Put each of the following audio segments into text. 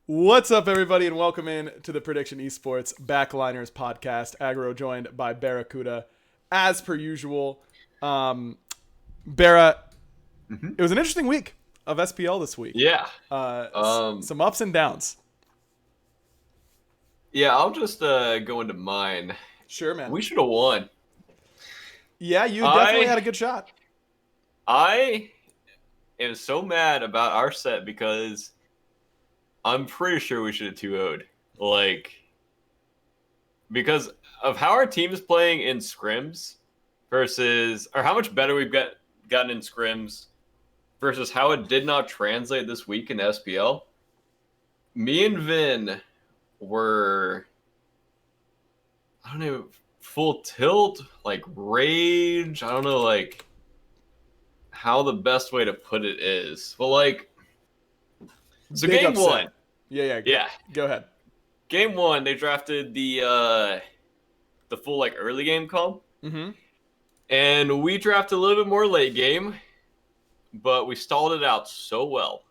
What's up, everybody, and welcome in to the Prediction Esports Backliners podcast. Aggro joined by BaRRaCCuDDa, as per usual. Barra, it was an interesting week of SPL this week. Yeah. Some ups and downs. Yeah, I'll just go into mine. Sure, man. We should have won. Yeah, you definitely had a good shot. I am so mad about our set because I'm pretty sure we should have 2-0'd. Because of how our team is playing in scrims versus, or how much better we've gotten in scrims versus how it did not translate this week in SPL. Me and Vin were, I don't know, full tilt, rage. I don't know, how the best way to put it is. But, so Big game upset. one. Yeah. Go ahead. Game one, they drafted the full, early game comp. Mm-hmm. And we drafted a little bit more late game, but we stalled it out so well.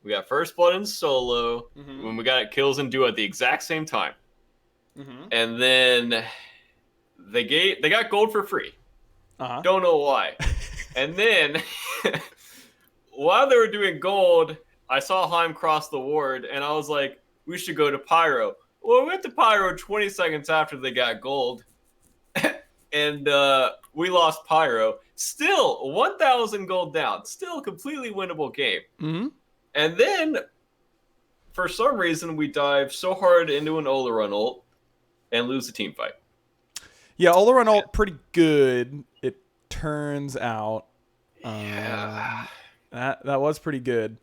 We got first blood in solo when we got kills in duo at the exact same time. Mm-hmm. And then they got gold for free. Uh-huh. Don't know why. And then while they were doing gold, I saw Heim cross the ward, and I was like, we should go to Pyro. Well, we went to Pyro 20 seconds after they got gold. And we lost Pyro. Still 1,000 gold down. Still a completely winnable game. Mm-hmm. And then, for some reason, we dive so hard into an Oleron ult and lose the team fight. Yeah, Oleron ult pretty good, it turns out. Yeah. That was pretty good.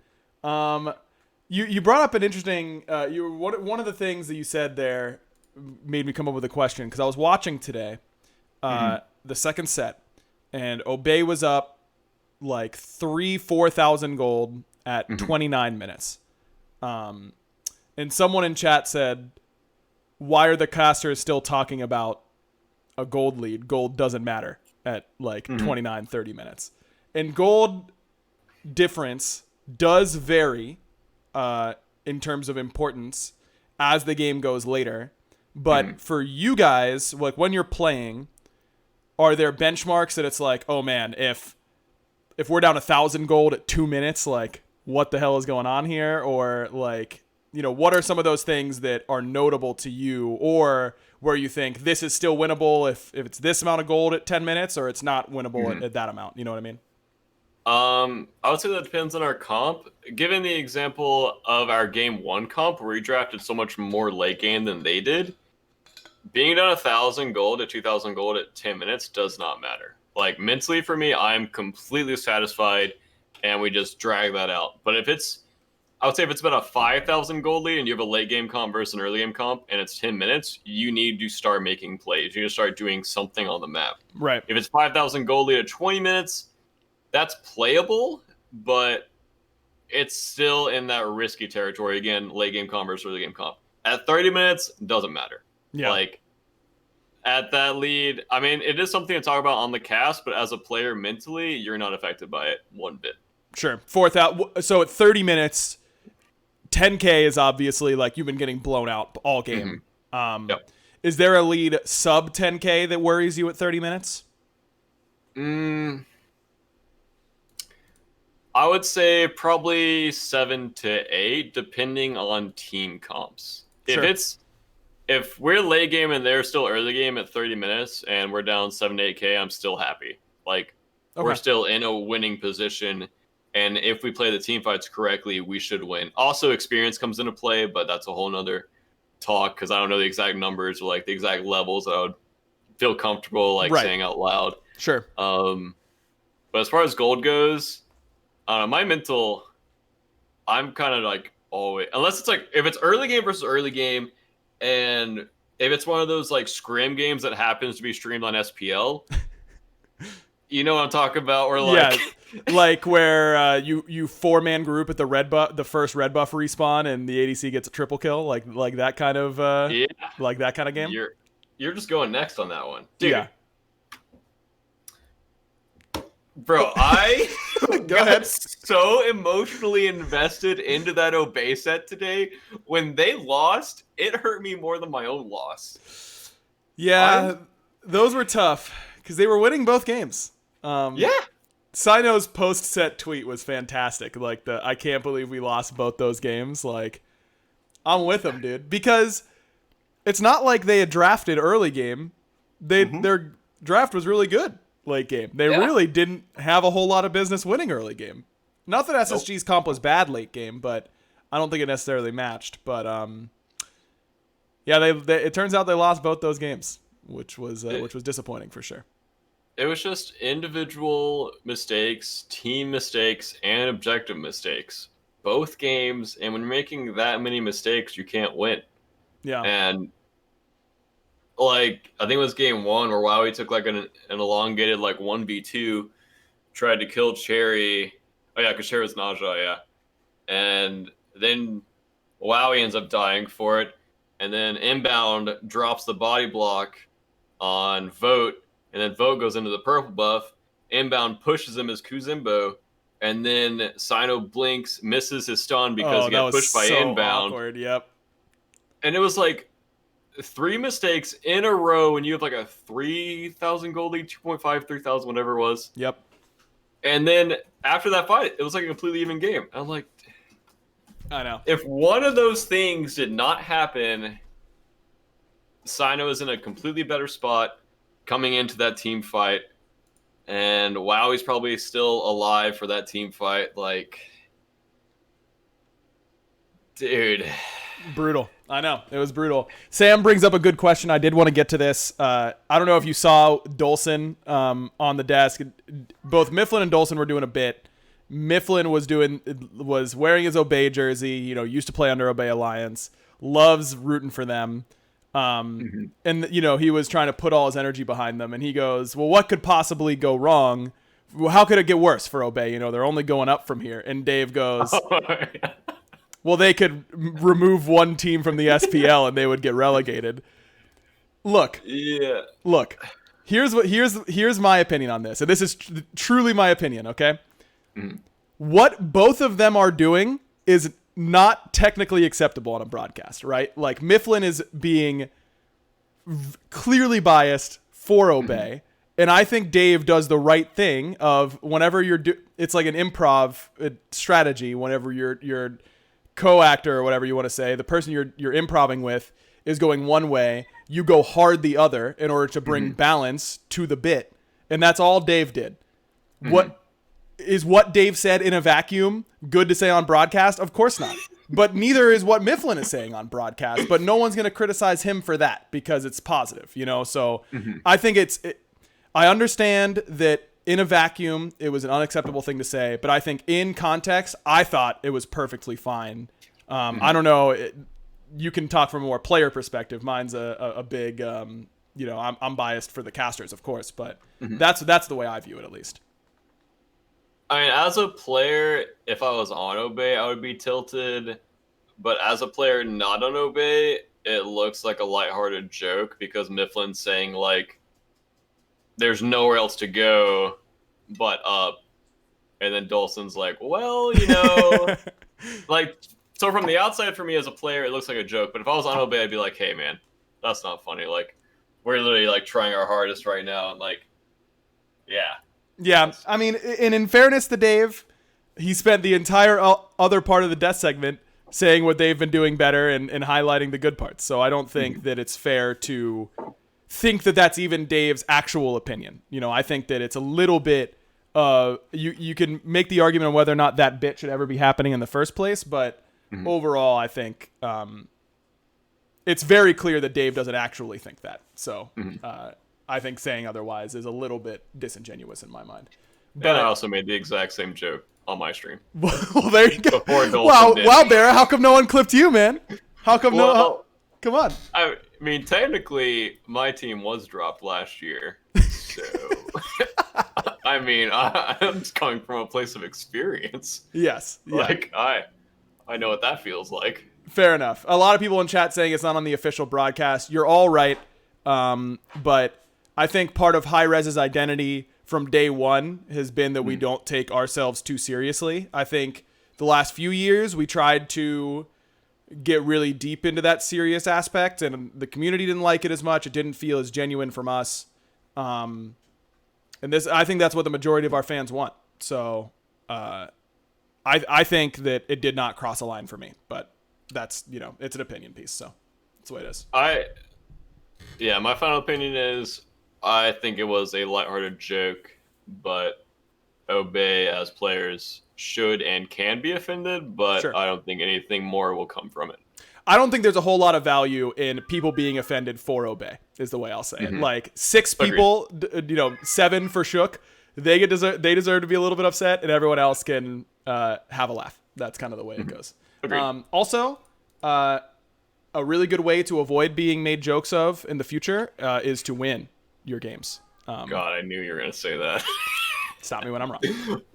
You brought up an interesting. One of the things that you said there made me come up with a question because I was watching today, the second set, and Obey was up 4,000 gold at 29 minutes. And someone in chat said, "Why are the casters still talking about a gold lead? Gold doesn't matter at 29, 30 minutes." And gold difference does vary in terms of importance as the game goes later. But for you guys, when you're playing, are there benchmarks that it's oh man, if we're down 1,000 gold at 2 minutes, what the hell is going on here? Or what are some of those things that are notable to you, or where you think this is still winnable if it's this amount of gold at 10 minutes, or it's not winnable at that amount? You know what I mean? I would say that depends on our comp. Given the example of our game one comp where we drafted so much more late game than they did, being down 1,000 gold at 2,000 gold at 10 minutes does not matter. Mentally for me, I'm completely satisfied, and we just drag that out. But I would say if it's about a 5,000 gold lead and you have a late game comp versus an early game comp and it's 10 minutes, you need to start making plays. You need to start doing something on the map. Right. If it's 5,000 gold lead at 20 minutes, that's playable, but it's still in that risky territory. Again, late game comp versus early game comp. At 30 minutes, doesn't matter. Yeah. At that lead, I mean, it is something to talk about on the cast, but as a player mentally, you're not affected by it one bit. Sure. 4,000. So at 30 minutes, 10K is obviously you've been getting blown out all game. Yep. Is there a lead sub 10K that worries you at 30 minutes? I would say probably 7 to 8, depending on team comps. Sure. If we're late game and they're still early game at 30 minutes and we're down 7 to 8K, I'm still happy. We're still in a winning position, and if we play the team fights correctly, we should win. Also, experience comes into play, but that's a whole nother talk because I don't know the exact numbers or the exact levels that I would feel comfortable saying out loud. Sure. But as far as gold goes, my mental, I'm kind of always, unless it's if it's early game versus early game, and if it's one of those scrim games that happens to be streamed on SPL, you know what I'm talking about? Or where you 4-man group at the first red buff respawn, and the ADC gets a triple kill, like that kind of like that kind of game. You're just going next on that one, dude. Yeah. Bro, I Go got ahead. so emotionally invested into that Obey set today. When they lost, it hurt me more than my own loss. Yeah, those were tough because they were winning both games. Yeah. Sino's post-set tweet was fantastic. Like I can't believe we lost both those games. Like, I'm with him, dude, because it's not like they had drafted early game. Their draft was really good late game. They really didn't have a whole lot of business winning early game. Not that SSG's comp was bad late game, but I don't think it necessarily matched. But yeah, they it turns out they lost both those games, which was disappointing for sure. It was just individual mistakes, team mistakes, and objective mistakes. Both games, and when you're making that many mistakes, you can't win. Yeah. And like, I think it was game 1 where Wowie took like an elongated like 1v2, tried to kill Cherry. Oh yeah, because Cherry was Naja, yeah. And then Wowie ends up dying for it. And then Inbound drops the body block on Vote, and then Vote goes into the purple buff. Inbound pushes him as Kuzimbo, and then Sino blinks, misses his stun because he got pushed by Inbound. Awkward. Yep. And it was like 3 mistakes in a row, and you have like a 3,000 gold lead, 2.5, 3,000, whatever it was. Yep. And then after that fight, it was like a completely even game. I'm like, I know. if one of those things did not happen, Sino is in a completely better spot coming into that team fight. And Wowie's probably still alive for that team fight. Like, dude. Brutal. I know. It was brutal. Sam brings up a good question. I did want to get to this. I don't know if you saw Dolson on the desk. Both Mifflin and Dolson were doing a bit. Mifflin was wearing his Obey jersey, used to play under Obey Alliance, loves rooting for them. And he was trying to put all his energy behind them, and he goes, well, what could possibly go wrong? How could it get worse for Obey? They're only going up from here. And Dave goes, well, they could remove one team from the SPL and they would get relegated. Look, here's my opinion on this. And this is truly my opinion. Okay. What both of them are doing is not technically acceptable on a broadcast, right? Like, Mifflin is being clearly biased for Obey. And I think Dave does the right thing of whenever it's like an improv strategy. Whenever your co-actor or whatever you want to say, the person you're improving with is going one way, you go hard the other in order to bring balance to the bit. And that's all Dave did. What Dave said in a vacuum good to say on broadcast? Of course not. But neither is what Mifflin is saying on broadcast. But no one's going to criticize him for that because it's positive, So I think I understand that in a vacuum, it was an unacceptable thing to say. But I think in context, I thought it was perfectly fine. I don't know. You can talk from a more player perspective. Mine's a big, I'm biased for the casters, of course. But that's the way I view it, at least. I mean, as a player, if I was on Obey, I would be tilted. But as a player not on Obey, it looks like a lighthearted joke because Mifflin's saying, like, there's nowhere else to go but up. And then Dolson's like, well, like, so from the outside for me as a player, it looks like a joke. But if I was on Obey, I'd be like, hey, man, that's not funny. Like, we're literally, like, trying our hardest right now. And, like, yeah. Yeah, I mean, and in fairness to Dave, he spent the entire other part of the death segment saying what they've been doing better and highlighting the good parts. So I don't think that it's fair to think that that's even Dave's actual opinion. I think that it's a little bit, you can make the argument on whether or not that bit should ever be happening in the first place. But overall, I think it's very clear that Dave doesn't actually think that. So I think saying otherwise is a little bit disingenuous in my mind. But and I also made the exact same joke on my stream. Well, there you go. Wow, BaRRa, how come no one clipped you, man? How come come on. I mean, technically, my team was dropped last year. So, I mean, I'm just coming from a place of experience. Yes. Yeah. Like, I know what that feels like. Fair enough. A lot of people in chat saying it's not on the official broadcast. You're all right. But I think part of Hi-Rez's identity from day one has been that we don't take ourselves too seriously. I think the last few years we tried to get really deep into that serious aspect, and the community didn't like it as much. It didn't feel as genuine from us. And I think that's what the majority of our fans want. So I think that it did not cross a line for me, but that's, it's an opinion piece. So that's the way it is. My final opinion is I think it was a lighthearted joke, but Obey as players should and can be offended, but sure. I don't think anything more will come from it. I don't think there's a whole lot of value in people being offended for Obey, is the way I'll say it. Like 6 people, 7 for Shook. They deserve to be a little bit upset, and everyone else can have a laugh. That's kind of the way it goes. Also, a really good way to avoid being made jokes of in the future is to win your games. God, I knew you were going to say that. Stop me when I'm wrong.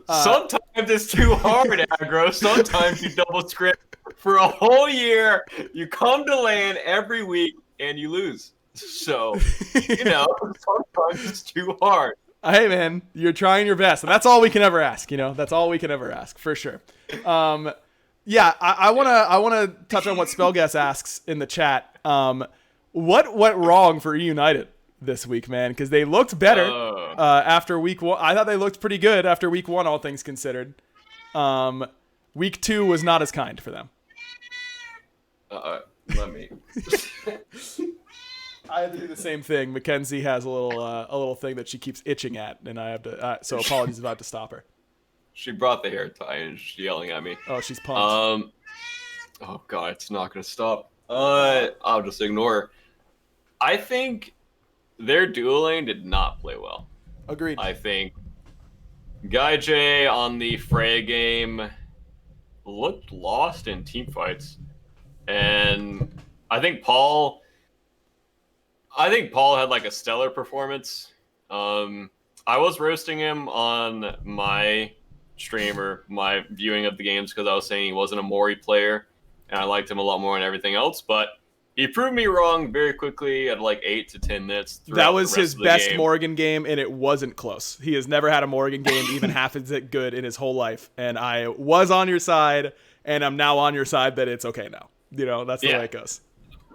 Sometimes it's too hard, Aggro. Sometimes you double script for a whole year. You come to LAN every week and you lose. So, sometimes it's too hard. Hey, man, you're trying your best. And that's all we can ever ask. That's all we can ever ask, for sure. I want to touch on what Spellguess asks in the chat. What went wrong for United this week, man? Because they looked better after week 1. I thought they looked pretty good after week 1, all things considered. Week 2 was not as kind for them. Let me. I had to do the same thing. Mackenzie has a little thing that she keeps itching at, and I have to. So apologies if I have to stop her. She brought the hair tie and she's yelling at me. Oh, she's pumped. Oh god, it's not gonna stop. I'll just ignore her. I think their dueling did not play well. Agreed. I think Guy J on the Frey game looked lost in team fights, and I think Paul had like a stellar performance. I was roasting him on my streamer, my viewing of the games, because I was saying he wasn't a Mori player, and I liked him a lot more than everything else, but he proved me wrong very quickly at like 8 to 10 minutes. That was his best Morrigan game, and it wasn't close. He has never had a Morrigan game even half as good in his whole life, and I was on your side, and I'm now on your side that it's okay now. That's the way it goes.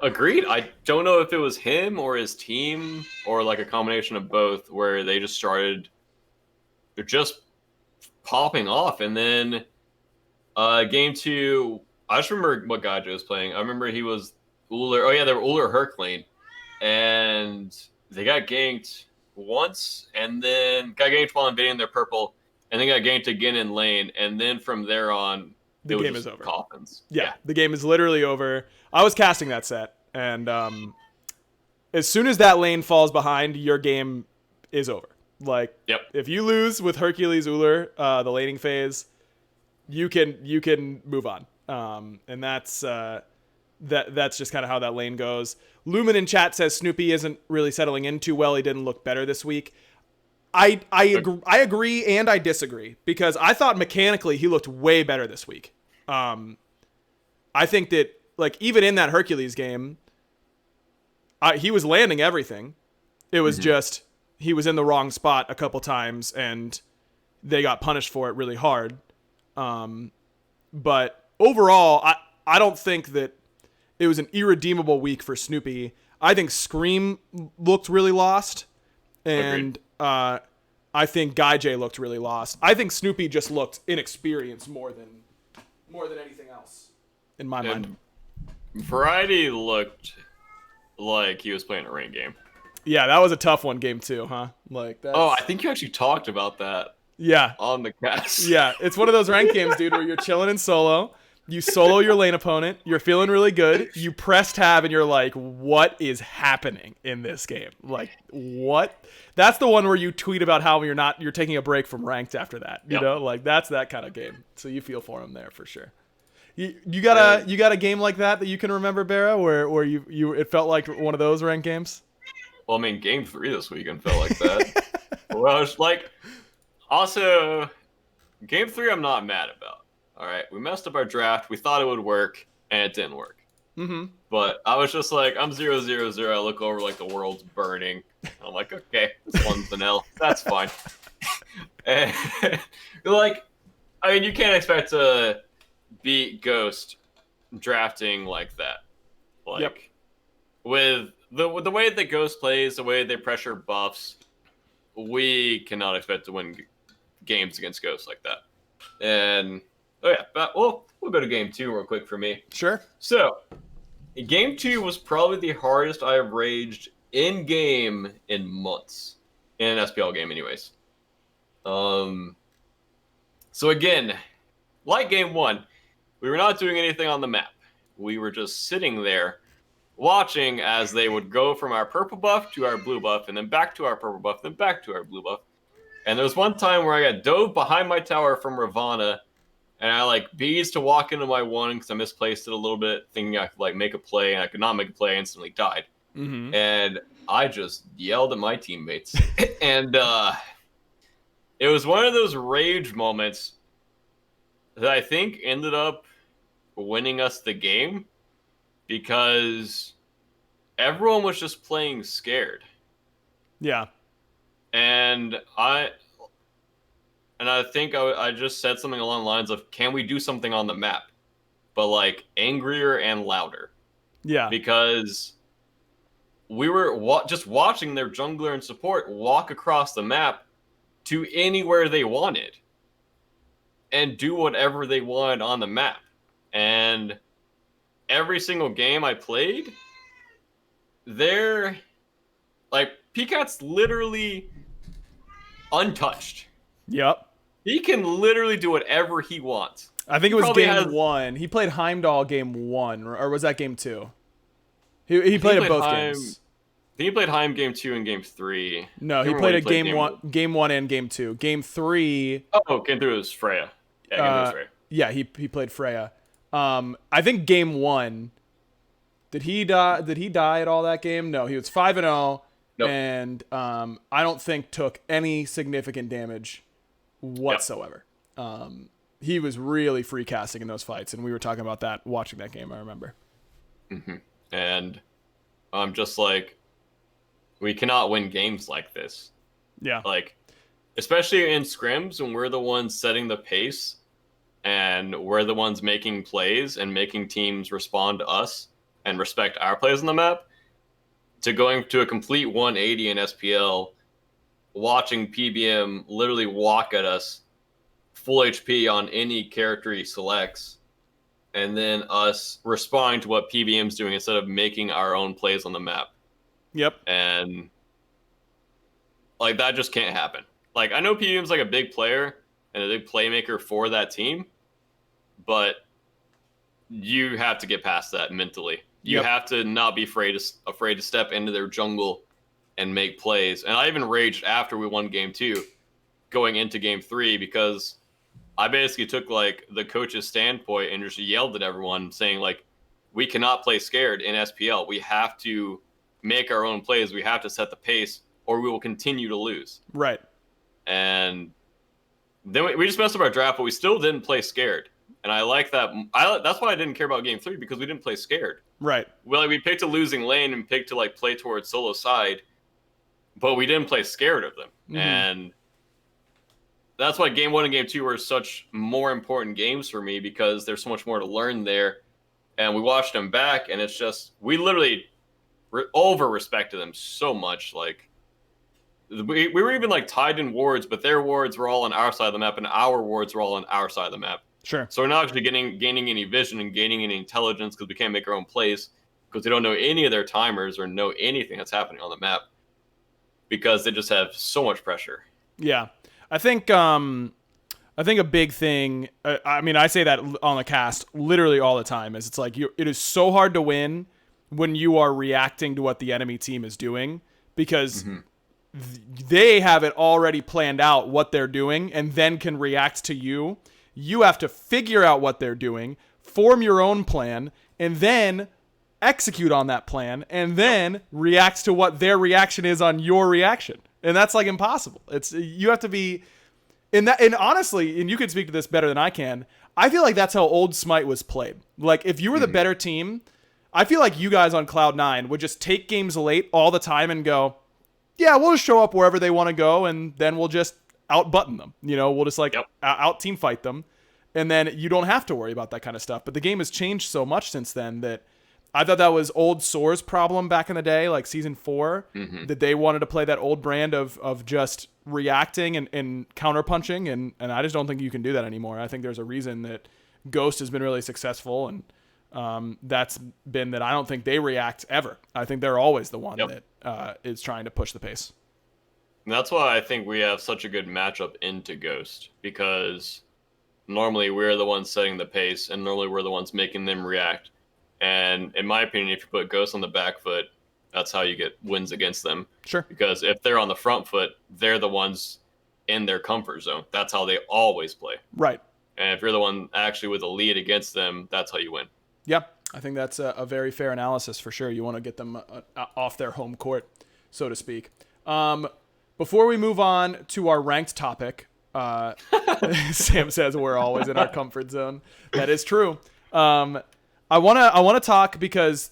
Agreed. I don't know if it was him or his team or like a combination of both, where they just started popping off. And then game 2, I just remember what Gajo was playing. I remember he was Uller. Oh yeah, they were Uller Herclane, and they got ganked once, and then got ganked while invading their purple, and then got ganked again in lane, and then from there on, the game is over. Coffins. Yeah, the game is literally over. I was casting that set, and as soon as that lane falls behind, your game is over. Like, if you lose with Hercules Uller, the laning phase, you can move on. And that's just kind of how that lane goes. Lumen in chat says Snoopy isn't really settling in too well. He didn't look better this week. I agree and I disagree, because I thought mechanically he looked way better this week. I think that, like, even in that Hercules game, he was landing everything. It was just he was in the wrong spot a couple times, and they got punished for it really hard. But overall, I don't think that it was an irredeemable week for Snoopy. I think Scream looked really lost, and I think Guy J looked really lost. I think Snoopy just looked inexperienced more than anything else, in my mind. Variety looked like he was playing a rain game. Yeah, that was a tough one, game 2, huh? Like that. Oh, I think you actually talked about that. Yeah. On the cast. Yeah, it's one of those ranked games, dude, where you're chilling in solo. You solo your lane opponent. You're feeling really good. You press tab, and you're like, what is happening in this game? Like, what? That's the one where you tweet about how you're taking a break from ranked after that. You know, like, that's that kind of game. So you feel for him there for sure. You got a game like that you can remember, BaRRA, where you it felt like one of those ranked games? Well, I mean, game 3 this weekend felt like that. Well, it's like, also, game 3 I'm not mad about. All right, we messed up our draft. We thought it would work, and it didn't work. But I was just like, I'm 0-0-0. I look over like the world's burning. I'm like, okay, this one's an L. That's fine. And like, I mean, you can't expect to beat Ghost drafting like that. Like, with the way that Ghost plays, the way they pressure buffs, we cannot expect to win games against Ghost like that. And but we'll go to game 2 real quick for me. Sure. So, game 2 was probably the hardest I have raged in game in months, in an SPL game, anyways. So again, like game 1, we were not doing anything on the map. We were just sitting there, watching as they would go from our purple buff to our blue buff, and then back to our purple buff, then back to our blue buff. And there was one time where I got dove behind my tower from Ravana, and I like bees to walk into my 1 because I misplaced it a little bit, thinking I could like make a play, and I could not make a play. I instantly died, and I just yelled at my teammates, and it was one of those rage moments that I think ended up winning us the game because everyone was just playing scared. Yeah. And I think I just said something along the lines of, can we do something on the map? But like angrier and louder. Yeah. Because we were just watching their jungler and support walk across the map to anywhere they wanted and do whatever they wanted on the map. And every single game I played, they're like, PCAT's literally untouched. Yep. He can literally do whatever he wants. I think it was game 1. He played Heimdall game 1, or was that game 2? He played at both games. I think he played Heim game 2 and game 3. No, he played at game 1 and game 2. Game 3. Oh, game 3 was Freya. Yeah, game 3 was Freya. Yeah, he played Freya. I think game 1. Did he die? Did he die at all that game? No, he was 5-0. Nope. And I don't think took any significant damage whatsoever. Yep. He was really free casting in those fights, and we were talking about that watching that game, I remember. And I'm just like, we cannot win games like this. Yeah. Like, especially in scrims when we're the ones setting the pace and we're the ones making plays and making teams respond to us and respect our plays on the map, to going to a complete 180 in SPL, watching PBM literally walk at us full HP on any character he selects, and then us responding to what PBM's doing instead of making our own plays on the map. Yep. And like, that just can't happen. Like, I know PBM's like a big player and a big playmaker for that team, but you have to get past that mentally. You have to not be afraid to step into their jungle and make plays. And I even raged after we won game 2, going into game 3, because I basically took like the coach's standpoint and just yelled at everyone, saying like, we cannot play scared in SPL. We have to make our own plays. We have to set the pace, or we will continue to lose. Right. And then we just messed up our draft, but we still didn't play scared. And I like that. That's why I didn't care about game 3, because we didn't play scared. Right. Well, we picked a losing lane and picked to like play towards solo side, but we didn't play scared of them. And that's why game 1 and game 2 were such more important games for me, because there's so much more to learn there. And we watched them back, and it's just, we literally over-respected them so much. Like, we were even like tied in wards, but their wards were all on our side of the map, and our wards were all on our side of the map. Sure. So we're not actually gaining any vision and gaining any intelligence, because we can't make our own plays, because we don't know any of their timers or know anything that's happening on the map, because they just have so much pressure. Yeah. I think a big thing, I mean, I say that on the cast literally all the time, is it's like, it is so hard to win when you are reacting to what the enemy team is doing, because they have it already planned out what they're doing and then can react to you. You have to figure out what they're doing, form your own plan, and then execute on that plan, and then react to what their reaction is on your reaction. And that's like impossible. You have to be in that. And honestly, and you can speak to this better than I can, I feel like that's how old Smite was played. Like, if you were the better team, I feel like you guys on Cloud9 would just take games late all the time and go, yeah, we'll just show up wherever they want to go, and then we'll just out-button them. We'll just out-team fight them, and then you don't have to worry about that kind of stuff. But the game has changed so much since then that I thought that was old Soar's problem back in the day, like Season 4, that they wanted to play that old brand of just reacting and counterpunching, and I just don't think you can do that anymore. I think there's a reason that Ghost has been really successful, and that's been that I don't think they react ever. I think they're always the one that is trying to push the pace. And that's why I think we have such a good matchup into Ghost, because normally we're the ones setting the pace, and normally we're the ones making them react. And in my opinion, if you put Ghost on the back foot, that's how you get wins against them. Sure. Because if they're on the front foot, they're the ones in their comfort zone. That's how they always play. Right. And if you're the one actually with a lead against them, that's how you win. Yeah, I think that's a very fair analysis for sure. You want to get them off their home court, so to speak. Before we move on to our ranked topic, Sam says we're always in our comfort zone. That is true. I wanna talk because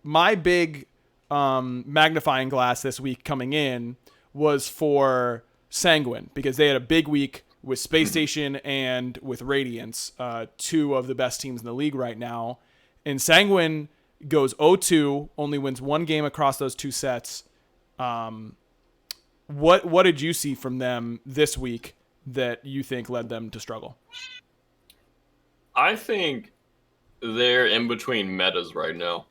my big magnifying glass this week coming in was for Sanguine, because they had a big week with Space Station and with Radiance, two of the best teams in the league right now. And Sanguine goes 0-2, only wins one game across those two sets. What did you see from them this week that you think led them to struggle? I think they're in between metas right now.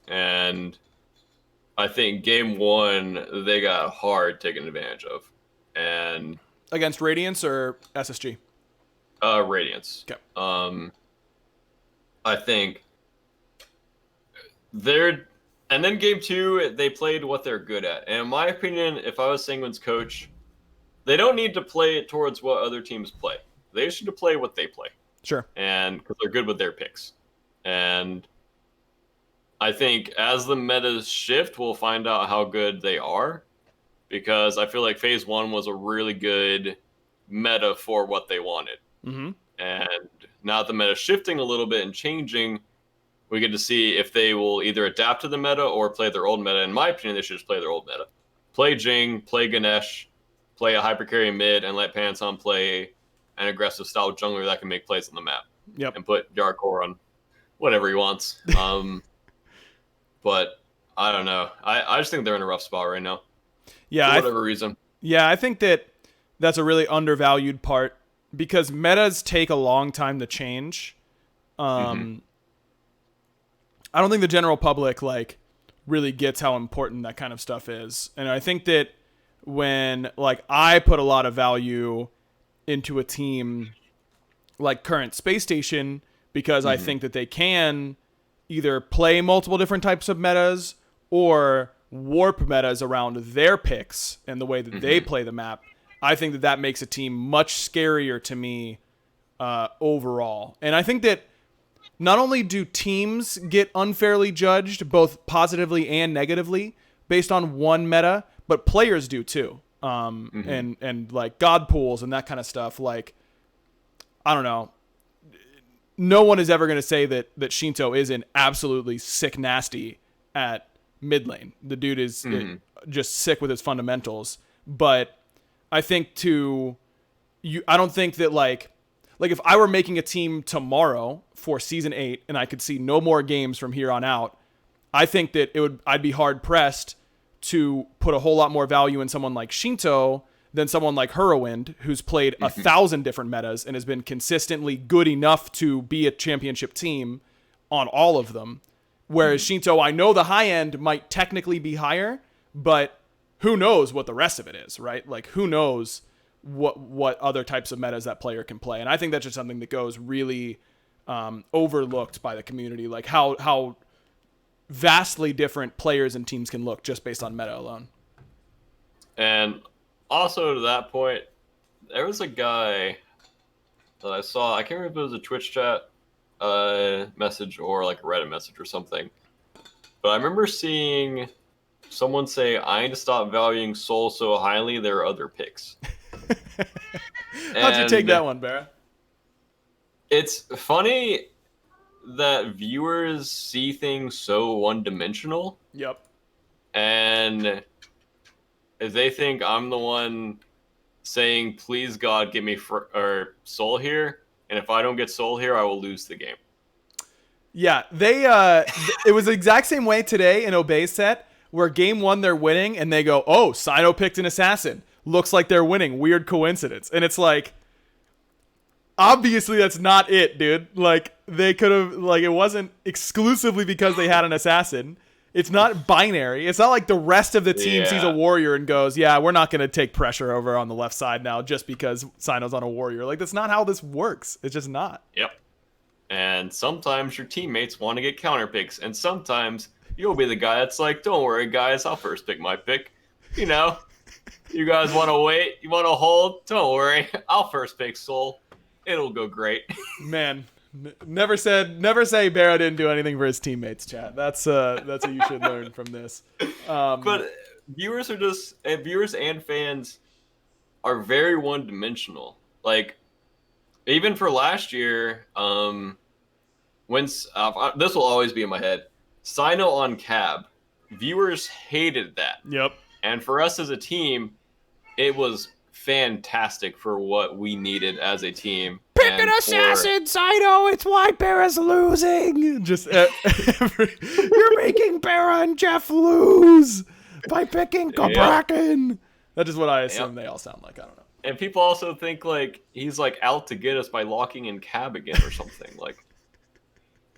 And I think game one, they got hard taken advantage of. And against Radiance or SSG? Radiance. Okay. I think they're... And then game two, they played what they're good at. And in my opinion, if I was Sanguine's coach, they don't need to play it towards what other teams play. They just need to play what they play. Sure. And because they're good with their picks. And I think as the metas shift, we'll find out how good they are. Because I feel like phase one was a really good meta for what they wanted. Mm-hmm. And now that the meta's shifting a little bit and changing, we get to see if they will either adapt to the meta or play their old meta. In my opinion, they should just play their old meta. Play Jing, play Ganesh, play a hypercarry mid, and let Panton play an aggressive style jungler that can make plays on the map. Yep. And put Yarkor on whatever he wants. But I don't know. I just think they're in a rough spot right now. Yeah. For whatever reason. Yeah, I think that's a really undervalued part because metas take a long time to change. I don't think the general public really gets how important that kind of stuff is. And I think that when I put a lot of value into a team like current Space Station because I think that they can either play multiple different types of metas or warp metas around their picks and the way that they play the map. I think that makes a team much scarier to me overall. And I think that not only do teams get unfairly judged, both positively and negatively, based on one meta, but players do too. And God pools and that kind of stuff. I don't know. No one is ever going to say that Shinto isn't absolutely sick nasty at mid lane. The dude is just sick with his fundamentals. But I think I don't think that if I were making a team tomorrow for season 8 and I could see no more games from here on out, I think that I'd be hard pressed to put a whole lot more value in someone like Shinto than someone like Hurwind, who's played 1,000 different metas and has been consistently good enough to be a championship team on all of them. Whereas Shinto, I know the high end might technically be higher, but who knows what the rest of it is, right? Who knows what other types of metas that player can play. And I think that's just something that goes really overlooked by the community, how vastly different players and teams can look just based on meta alone. And also to that point, there was a guy that I saw, I can't remember if it was a Twitch chat message or a Reddit message or something, but I remember seeing someone say, I need to stop valuing Soul so highly, there are other picks. How'd you take that one, BaRRa? It's funny that viewers see things so one-dimensional. Yep. And if they think I'm the one saying, please God, give me soul here, and if I don't get soul here, I will lose the game. Yeah, they it was the exact same way today in Obey's set, where game 1 they're winning and they go, oh, Sino picked an assassin. Looks like they're winning. Weird coincidence. And it's like, obviously that's not it, dude. Like, they could have, like, it wasn't exclusively because they had an assassin. It's not binary. It's not like the rest of the team sees a warrior and goes, yeah, we're not going to take pressure over on the left side now just because Sino's on a warrior. Like, that's not how this works. It's just not. Yep. And sometimes your teammates want to get counter picks, and sometimes you'll be the guy that's like, don't worry, guys, I'll first pick my pick. You know, you guys want to wait? You want to hold? Don't worry, I'll first pick Soul. It'll go great. Man, never say BaRRA didn't do anything for his teammates, chat. That's what you should learn from this. But viewers and fans are very one-dimensional. Like, even for last year, when this will always be in my head, Sino on Cab, viewers hated that. Yep. And for us as a team, it was fantastic for what we needed as a team. Pick an assassin, Sino. It's why BaRRa's losing. Just you're making BaRRa and Jeff lose by picking Kabrakan. That's just what I assume they all sound like. I don't know. And people also think, like, he's, like, out to get us by locking in Cab again or something. Like,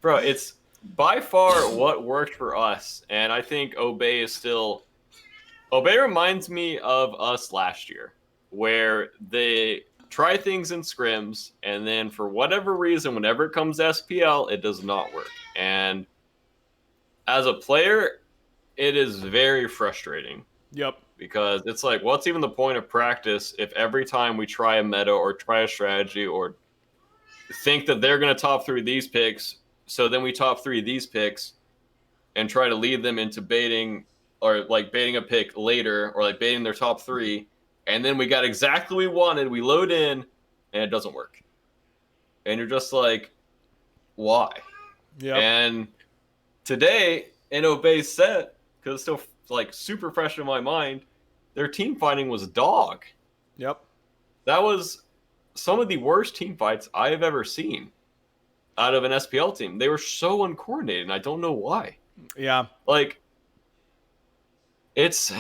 bro, it's by far what worked for us. And I think Obey reminds me of us last year, where they try things in scrims, and then for whatever reason, whenever it comes to SPL, it does not work. And as a player, it is very frustrating. Yep. Because it's like, what's even the point of practice if every time we try a meta or try a strategy or think that they're going to top 3 these picks, so then we top 3 these picks and try to lead them into baiting or like baiting a pick later or like baiting their top 3, and then we got exactly what we wanted, we load in, and it doesn't work. And you're just like, why? Yeah. And today in Obey's set, because it's still like super fresh in my mind, their team fighting was dog. Yep. That was some of the worst team fights I have ever seen out of an SPL team. They were so uncoordinated, and I don't know why. Yeah. Like, it's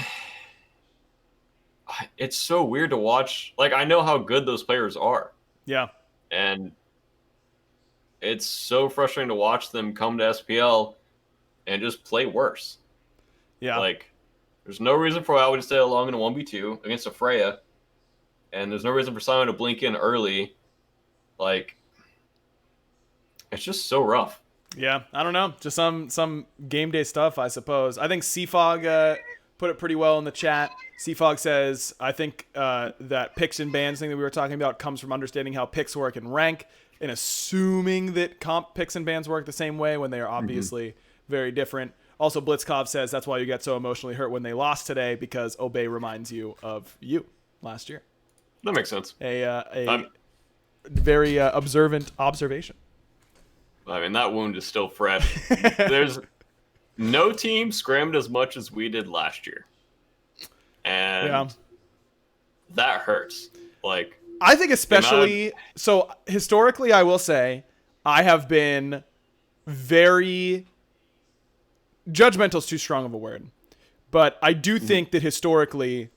so weird to watch. Like, I know how good those players are. Yeah. And it's so frustrating to watch them come to SPL and just play worse. Yeah. Like, there's no reason for Alwi to stay along in a 1v2 against a Freya. And there's no reason for Simon to blink in early. Like, it's just so rough. Yeah, I don't know. Just some game day stuff, I suppose. I think Seafog put it pretty well in the chat. Seafog says, I think that picks and bans thing that we were talking about comes from understanding how picks work in rank and assuming that comp picks and bans work the same way when they are obviously very different. Also, Blitzkov says that's why you get so emotionally hurt when they lost today, because Obey reminds you of you last year. That makes sense. A very observant observation. I mean, that wound is still fresh. There's no team scrammed as much as we did last year. And that hurts. Like, I think especially, so historically, I will say, I have been very, judgmental is too strong of a word, but I do think that historically,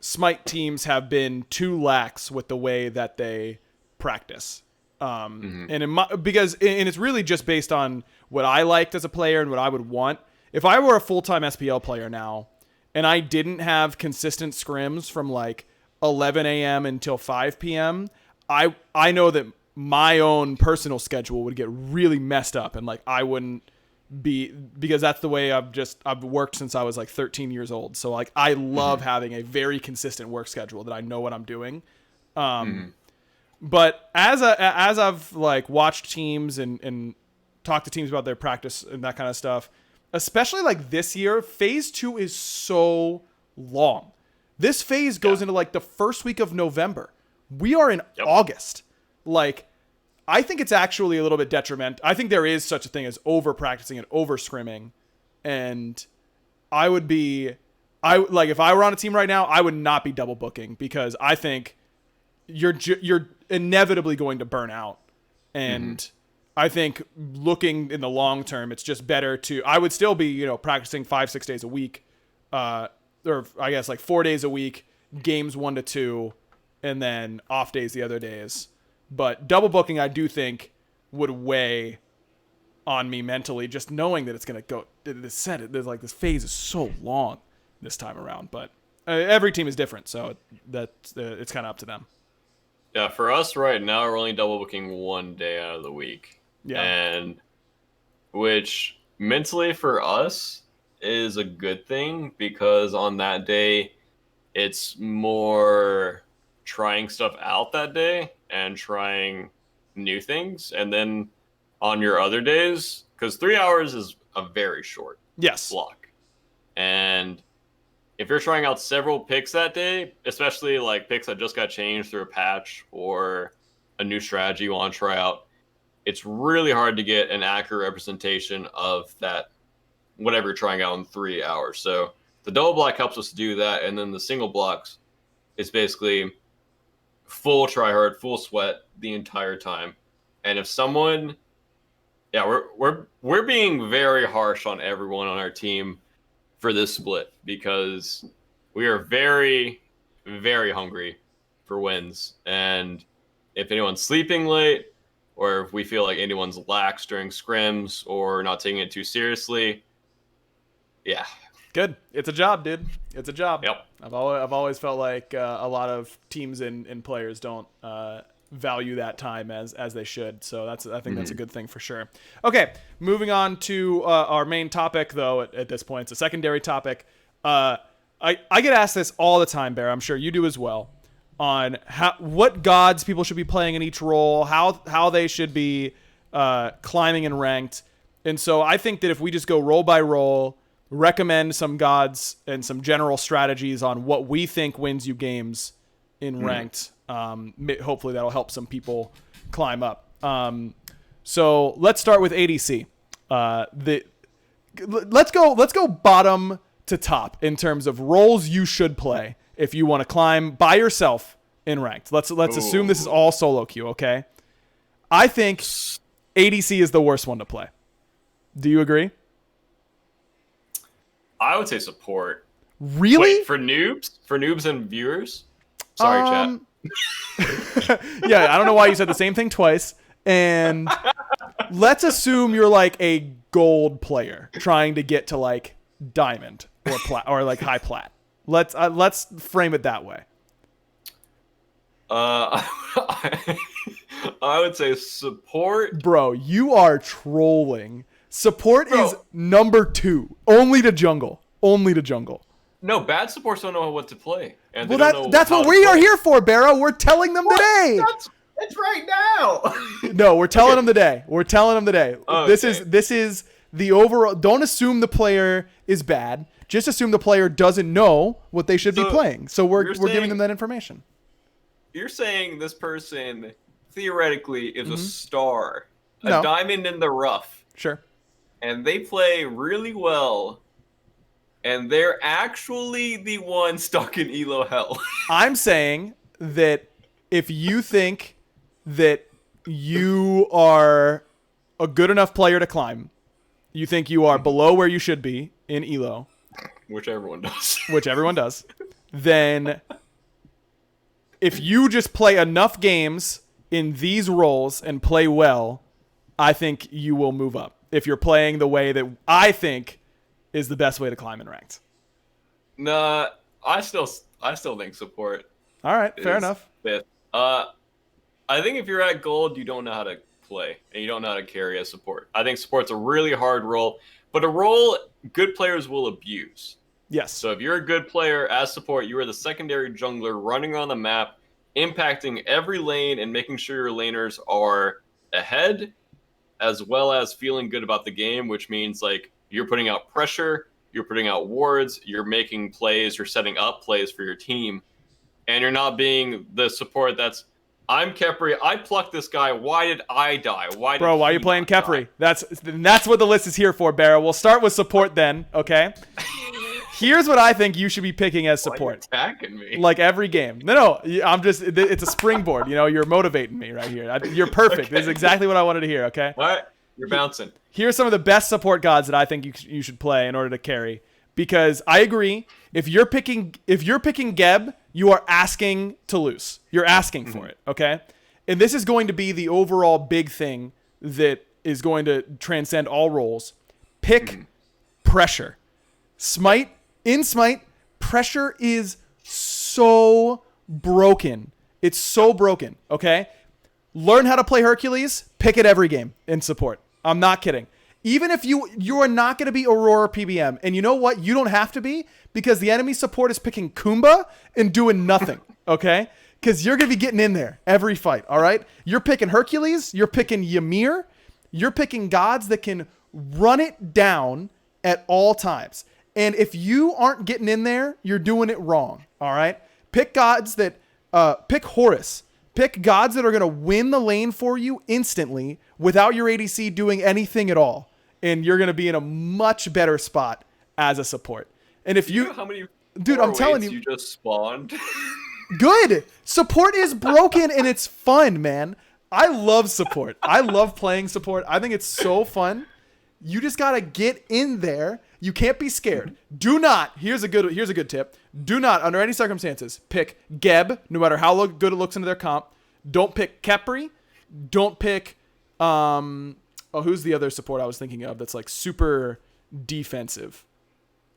Smite teams have been too lax with the way that they practice. And it's really just based on what I liked as a player and what I would want. If I were a full-time SPL player now and I didn't have consistent scrims from like 11 a.m. until 5 p.m., I know that my own personal schedule would get really messed up, and like I wouldn't be, because that's the way I've worked since I was like 13 years old. So like I love having a very consistent work schedule that I know what I'm doing. But as I've like watched teams and talked to teams about their practice and that kind of stuff, especially like this year, phase 2 is so long. This phase goes into like the first week of November. We are in August. Like, I think it's actually a little bit detrimental. I think there is such a thing as over practicing and over scrimming, and I would be, like if I were on a team right now, I would not be double booking because I think you're inevitably going to burn out, and I think looking in the long term, it's just better to. I would still be practicing 5-6 days a week, or I guess like 4 days a week, games 1 to 2, and then off days the other days. But double booking, I do think, would weigh on me mentally, just knowing that it's going to go. This phase is so long this time around. But every team is different, so it's kind of up to them. Yeah, for us right now, we're only double booking 1 day out of the week. Yeah. And which mentally for us is a good thing because on that day, it's more trying stuff out that day and trying new things. And then on your other days, because 3 hours is a very short block. And if you're trying out several picks that day, especially like picks that just got changed through a patch or a new strategy you want to try out, it's really hard to get an accurate representation of that, whatever you're trying out in 3 hours. So the double block helps us to do that. And then the single blocks is basically full try hard, full sweat the entire time. And if someone, we're being very harsh on everyone on our team for this split because we are very, very hungry for wins. And if anyone's sleeping late, or if we feel like anyone's lax during scrims or not taking it too seriously, good. It's a job, dude. It's a job. Yep. I've always felt like a lot of teams and players don't value that time as they should. So I think that's a good thing for sure. Okay, moving on to our main topic, though. At this point, it's a secondary topic. I get asked this all the time, Bear. I'm sure you do as well. On what gods people should be playing in each role, how they should be climbing and ranked. And so I think that if we just go role by role, recommend some gods and some general strategies on what we think wins you games in ranked. Hopefully that'll help some people climb up. So let's start with ADC. Let's go bottom to top in terms of roles you should play if you want to climb by yourself in ranked. Let's assume this is all solo queue, okay? I think ADC is the worst one to play. Do you agree? I would say support. Really? Wait, for noobs and viewers? Sorry, chat. Yeah, I don't know why you said the same thing twice. And let's assume you're like a gold player trying to get to like diamond or like high plat. Let's frame it that way. I would say support. Bro, you are trolling. Support is number 2. Only to jungle. No, bad supports don't know what to play. And that's what we are here for, BaRRA. We're telling them today. It's right now. No, we're telling them today. Oh, this is the overall. Don't assume the player is bad. Just assume the player doesn't know what they should be playing. So we're giving them that information. You're saying this person theoretically is a star, a diamond in the rough. Sure. And they play really well. And they're actually the one stuck in Elo hell. I'm saying that if you think that you are a good enough player to climb, you think you are below where you should be in Elo, which everyone does, then if you just play enough games in these roles and play well, I think you will move up. If you're playing the way that I think is the best way to climb in ranked. Nah, I still think support. All right, fair enough. Fifth. I think if you're at gold, you don't know how to play and you don't know how to carry a support. I think support's a really hard role, but a role good players will abuse. Yes. So if you're a good player as support, you are the secondary jungler running on the map, impacting every lane and making sure your laners are ahead, as well as feeling good about the game, which means like you're putting out pressure, you're putting out wards, you're making plays, you're setting up plays for your team, and you're not being the support that's I'm Kepri. I plucked this guy. Why did I die? Why are you playing Kepri? That's what the list is here for, BaRRa. We'll start with support then, okay? Here's what I think you should be picking as support. Why are you attacking me? Like every game. No, I'm just, it's a springboard. You know, you're motivating me right here. You're perfect. Okay. This is exactly what I wanted to hear, okay? What? You're bouncing. Here's some of the best support gods that I think you should play in order to carry. Because I agree, if you're picking Geb, you are asking to lose. You're asking for it, okay? And this is going to be the overall big thing that is going to transcend all roles. Pick pressure. In Smite, pressure is so broken. It's so broken, okay? Learn how to play Hercules, pick it every game in support. I'm not kidding. Even if you are not going to be Aurora PBM, and you know what? You don't have to be, because the enemy support is picking Kumba and doing nothing, okay? Because you're going to be getting in there every fight, all right? You're picking Hercules, you're picking Ymir, you're picking gods that can run it down at all times. And if you aren't getting in there, you're doing it wrong, all right? Pick gods that, pick Horus. Pick gods that are going to win the lane for you instantly without your ADC doing anything at all. And you're going to be in a much better spot as a support. And if you know how many dude, I'm telling you just spawned. Good. Support is broken and it's fun, man. I love support. I love playing support. I think it's so fun. You just got to get in there. You can't be scared. Do not, here's a good tip. Do not, under any circumstances, pick Geb, no matter how good it looks into their comp. Don't pick Kepri. Don't pick, who's the other support I was thinking of that's like super defensive?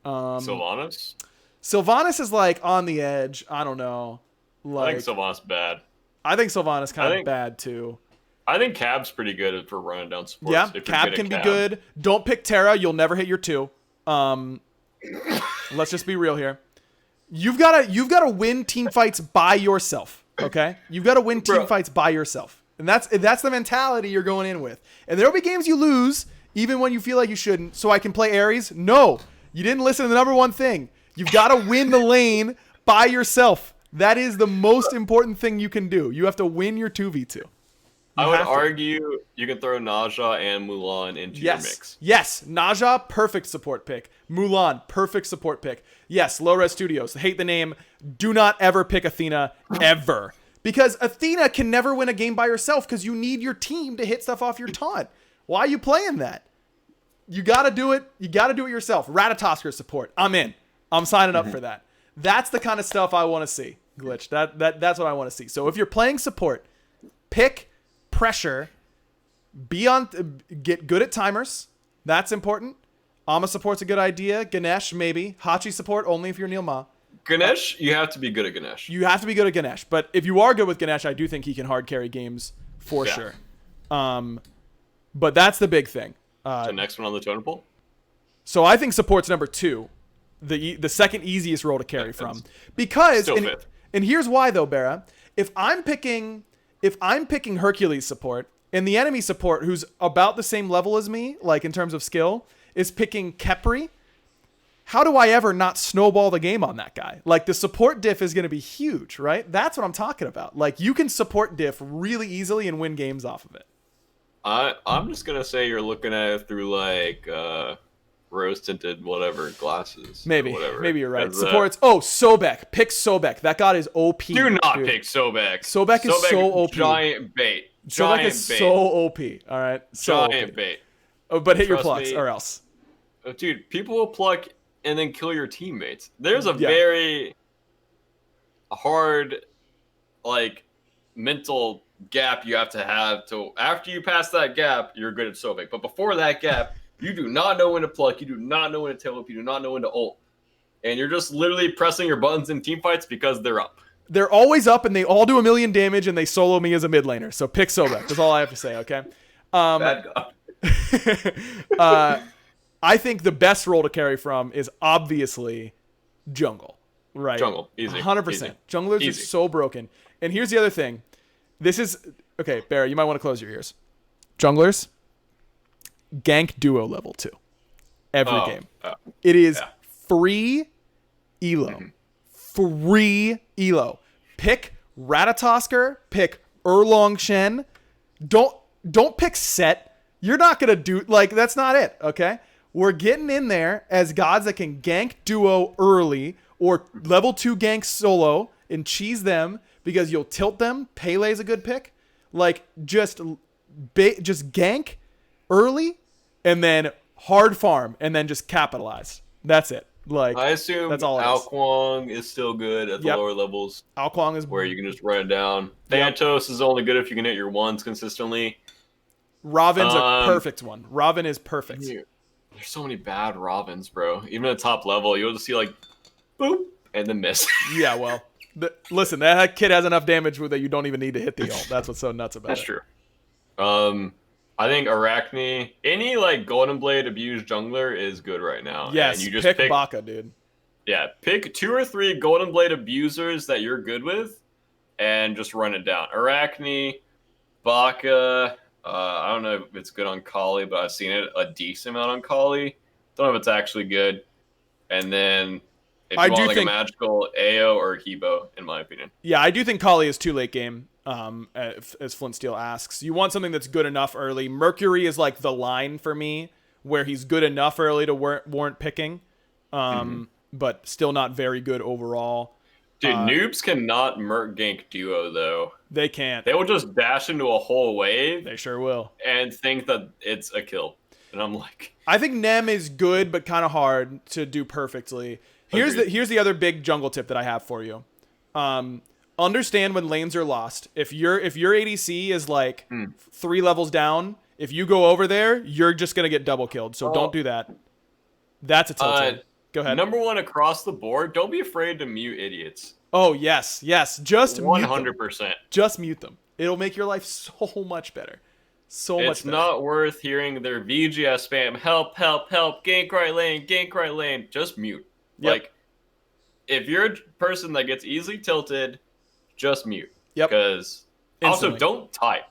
Sylvanas? Sylvanas is like on the edge. I don't know. Like, I think Sylvanas bad. I think Sylvanas kind of bad too. I think Cab's pretty good for running down supports. Yeah, Cab can be good. Don't pick Terra. You'll never hit your 2. Let's just be real here. You've got to win team fights by yourself, okay? You've got to win team fights by yourself. And that's the mentality you're going in with. And there'll be games you lose even when you feel like you shouldn't. So I can play Ares? No. You didn't listen to the number one thing. You've got to win the lane by yourself. That is the most important thing you can do. You have to win your 2v2. I would argue you can throw Naja and Mulan into your mix. Yes, Naja, perfect support pick. Mulan, perfect support pick. Yes, Low-Res Studios, hate the name. Do not ever pick Athena, ever. Because Athena can never win a game by herself because you need your team to hit stuff off your taunt. Why are you playing that? You got to do it. You got to do it yourself. Ratatosker support. I'm in. I'm signing up for that. That's the kind of stuff I want to see, Glitch. That's what I want to see. So if you're playing support, pick pressure, get good at timers. That's important. Ama support's a good idea. Ganesh, maybe. Hachi support only if you're Neil Ma. Ganesh, you have to be good at Ganesh. You have to be good at Ganesh. But if you are good with Ganesh, I do think he can hard carry games for sure. But that's the big thing. The next one on the totem pole? So I think support's number 2. The second easiest role to carry from. Because, and here's why though, BaRRa. If I'm picking Hercules support, and the enemy support, who's about the same level as me, like in terms of skill, is picking Kepri, how do I ever not snowball the game on that guy? Like, the support diff is going to be huge, right? That's what I'm talking about. Like, you can support diff really easily and win games off of it. I'm just going to say you're looking at it through, like, rose-tinted whatever glasses. Maybe you're right. Supports. Oh, Sobek. Pick Sobek. That god is OP. Do not pick Sobek. Sobek is so OP. Giant bait. Sobek is so OP. All right. So giant OP. bait. Oh, but hit your Trust plucks me. or else. Dude, people will pluck and then kill your teammates. There's a very hard, like, mental gap you have to after you pass that gap, you're good at Sobek. But before that gap, you do not know when to pluck, you do not know when to tail up, you do not know when to ult. And you're just literally pressing your buttons in team fights because they're up. They're always up and they all do 1 million damage and they solo me as a mid laner. So pick Sobek. That's all I have to say, okay? Bad god. I think the best role to carry from is obviously jungle, right? Jungle, easy. 100%. Easy. Junglers are so broken. And here's the other thing. This is, okay, BaRRa, you might want to close your ears. Junglers, gank duo level 2. Every game. It is free elo. Free elo. Pick Ratatosker, pick Erlong Shen. Don't pick Set. You're not going to do, like, that's not it, okay? We're getting in there as gods that can gank duo early or level 2 gank solo and cheese them because you'll tilt them. Pele's a good pick. Like, just gank early and then hard farm and then just capitalize. That's it. Like, I assume that's all Ao Kuang is still good at the lower levels. Ao Kuang is where you can just run it down. Thanatos is only good if you can hit your ones consistently. Robin's a perfect one. Robin is perfect. There's so many bad Robins, bro. Even at the top level, you'll just see like, boop, and then miss. Yeah, well, listen, that kid has enough damage that you don't even need to hit the ult. That's what's so nuts about it. That's true. I think Arachne, any like Golden Blade abused jungler is good right now. Yes, and you just pick BaRRaCCuDDa, dude. Yeah, pick 2 or 3 Golden Blade abusers that you're good with, and just run it down. Arachne, BaRRaCCuDDa. I don't know if it's good on Kali, but I've seen it a decent amount on Kali. Don't know if it's actually good. And then if you want like a magical AO or Hebo, in my opinion. Yeah, I do think Kali is too late game. As Flint Steel asks, you want something that's good enough early. Mercury is like the line for me where he's good enough early to warrant picking, but still not very good overall. Dude, noobs cannot merc gank duo though. They can't. They will just dash into a whole wave. They sure will. And think that it's a kill. And I'm like, I think Nem is good but kind of hard to do perfectly. Here's the other big jungle tip that I have for you. Understand when lanes are lost. If your ADC is like 3 levels down, if you go over there, you're just gonna get double killed. So don't do that. That's a tilt. Go ahead. Number 1 across the board. Don't be afraid to mute idiots. Oh yes. Just 100%. Just mute them. It'll make your life so much better. So much better. It's not worth hearing their VGS spam. Help! Gank right lane. Just mute. Yep. Like, if you're a person that gets easily tilted, just mute. Yep. Because Instantly. also don't type.